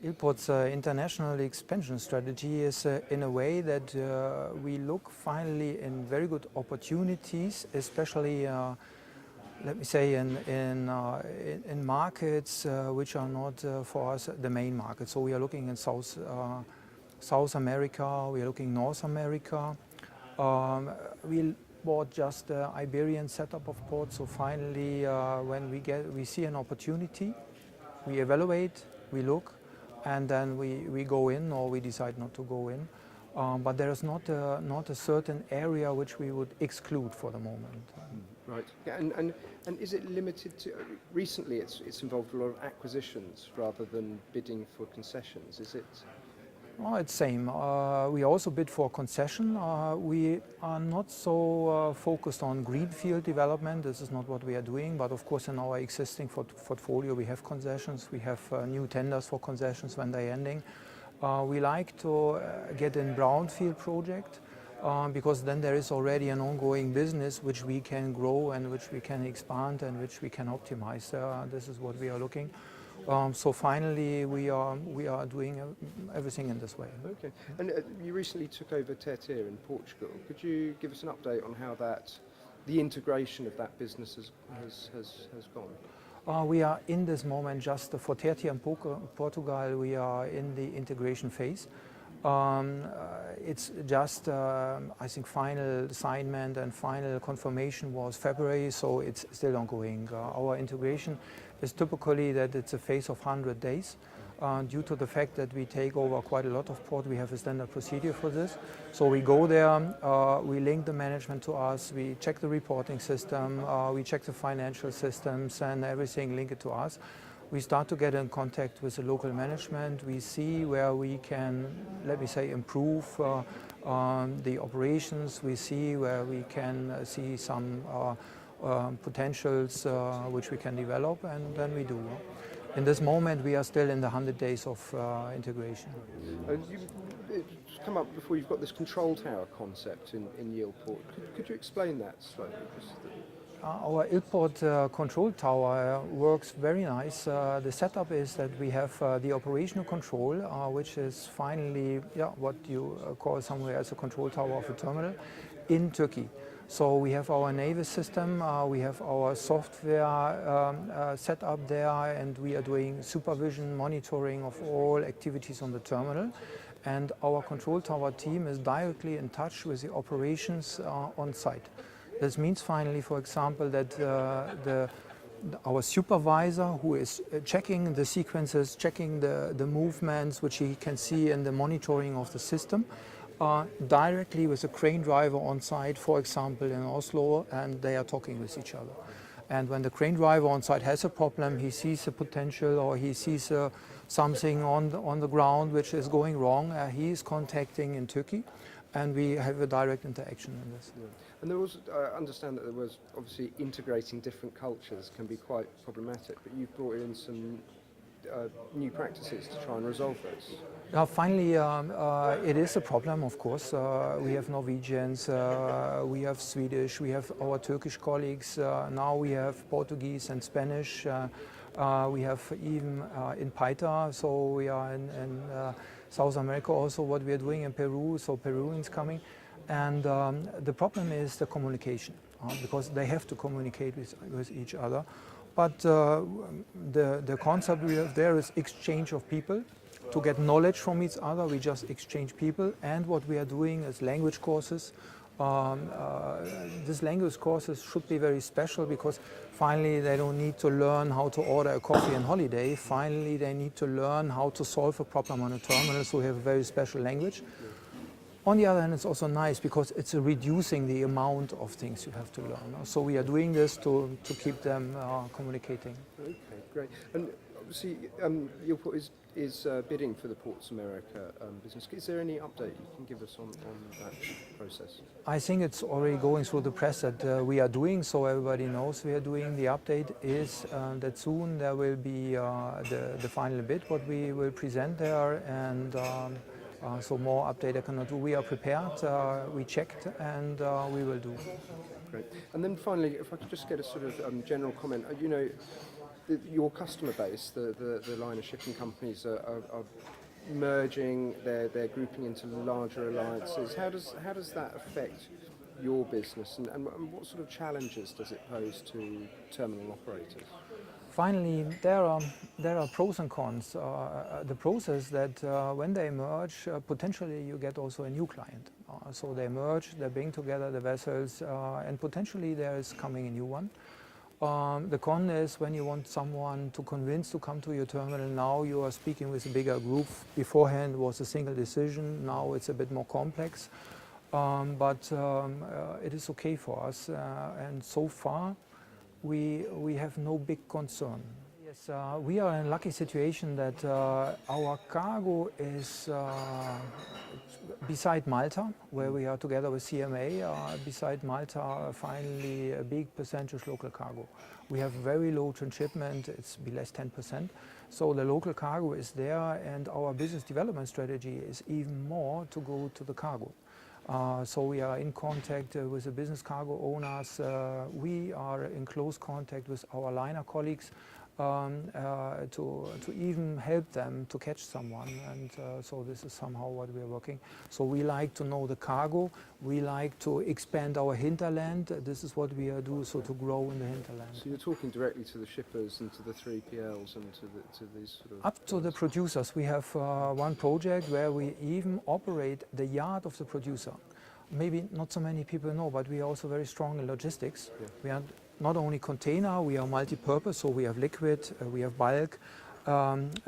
Yilport's international expansion strategy is in a way that we look finally in very good opportunities, especially let me say in markets which are not for us the main market. So we are looking in South America, we are looking North America. We bought just the Iberian setup of ports. So finally, when we see an opportunity, we evaluate, we look, and then we go in or we decide not to go in. But there is not a certain area which we would exclude for the moment. Right. Yeah, and is it limited to? Recently, it's involved a lot of acquisitions rather than bidding for concessions. Is it? Oh, it's same. We also bid for concession. We are not so focused on greenfield development. This is not what we are doing. But of course, in our existing portfolio, we have concessions. We have new tenders for concessions when they're ending. We like to get in brownfield project because then there is already an ongoing business which we can grow and which we can expand and which we can optimize. This is what we are looking. So finally, we are doing everything in this way. Okay. And you recently took over TOC in Portugal. Could you give us an update on how the integration of that business has gone? We are in this moment just for TOC in Portugal. We are in the integration phase. It's just, I think, final assignment and final confirmation was February, so it's still ongoing. Our integration is typically that it's a phase of 100 days. Due to the fact that we take over quite a lot of port, we have a standard procedure for this. So we go there, we link the management to us, we check the reporting system, we check the financial systems and everything, link it to us. We start to get in contact with the local management. We see where we can, let me say, improve the operations. We see where we can see some potentials which we can develop, and then we do. In this moment, we are still in the 100 days of integration. It's come up before. You've got this control tower concept in Yilport. Could you explain that slightly? Our Yilport control tower works very nice. The setup is that we have the operational control, which is finally what you call somewhere as a control tower of a terminal in Turkey. So we have our naval system, we have our software set up there, and we are doing supervision, monitoring of all activities on the terminal. And our control tower team is directly in touch with the operations on site. This means finally, for example, that our supervisor who is checking the sequences, checking the movements which he can see in the monitoring of the system, directly with a crane driver on site, for example, in Oslo, and they are talking with each other. And when the crane driver on site has a problem, he sees a potential or he sees something on the ground which is going wrong, he is contacting in Turkey, and we have a direct interaction in this. Yeah. And there was, I understand that there was obviously integrating different cultures can be quite problematic, but you've brought in some new practices to try and resolve those. Finally, it is a problem, of course. We have Norwegians, we have Swedish, we have our Turkish colleagues, now we have Portuguese and Spanish. We have even in Paita, so we are in South America also what we are doing in Peru, so Peruvians coming. And the problem is the communication, because they have to communicate with each other. But the concept we have there is exchange of people. To get knowledge from each other, we just exchange people. And what we are doing is language courses. These language courses should be very special because finally they don't need to learn how to order a coffee on holiday. Finally, they need to learn how to solve a problem on a terminal, so we have a very special language. On the other hand, it's also nice because it's reducing the amount of things you have to learn. So we are doing this to keep them communicating. Okay, great. And obviously, Yilport is bidding for the Ports America business. Is there any update you can give us on that process? I think it's already going through the press that we are doing, so everybody knows we are doing. The update is that soon there will be the final bid, what we will present there, and so more update I cannot do. We are prepared, we checked, and we will do. Great. And then finally, if I could just get a sort of general comment, you know, your customer base, the liner shipping companies are merging, they're grouping into larger alliances. How does that affect your business, and what sort of challenges does it pose to terminal operators? Finally, there are pros and cons. The pros is that when they merge, potentially you get also a new client. So they merge, they bring together the vessels, and potentially there is coming a new one. The con is when you want someone to convince to come to your terminal, now you are speaking with a bigger group. Beforehand was a single decision, now it's a bit more complex. But it is okay for us, and so far we have no big concern. Yes, we are in a lucky situation that our cargo is beside Malta, where we are together with CMA. Beside Malta, finally, a big percentage local cargo. We have very low transshipment, it's be less 10%. So the local cargo is there, and our business development strategy is even more to go to the cargo. So we are in contact with the business cargo owners. We are in close contact with our liner colleagues to even help them to catch someone. And so this is somehow what we are working. So we like to know the cargo. We like to expand our hinterland. This is what we do, so to grow in the hinterland. So you're talking directly to the shippers and to the 3PLs and to these sort of... Up to the producers. We have one project where we even operate the yard of the producer. Maybe not so many people know, but we are also very strong in logistics. Yeah. We are not only container, we are multi-purpose, so we have liquid, we have bulk,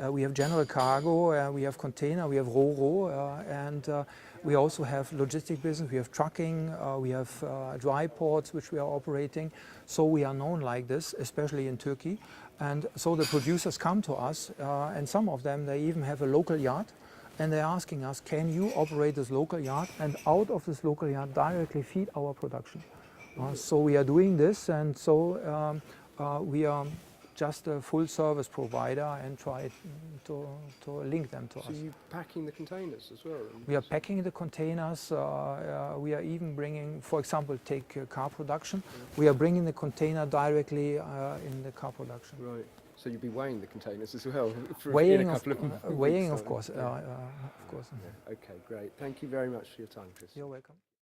we have general cargo, we have container, we have ro-ro, and we also have logistic business, we have trucking, we have dry ports which we are operating. So we are known like this, especially in Turkey. And so the producers come to us, and some of them, they even have a local yard. And they're asking us, can you operate this local yard and out of this local yard directly feed our production? So we are doing this, and so we are just a full service provider and try to link them to us. So you're packing the containers as well? We are packing the containers. We are even bringing, for example, take car production. We are bringing the container directly in the car production. Right. So you'll be weighing the containers as well? Weighing, in a couple of weighing, of weeks' course. time. Of course. Yeah. Okay, great. Thank you very much for your time, Chris. You're welcome.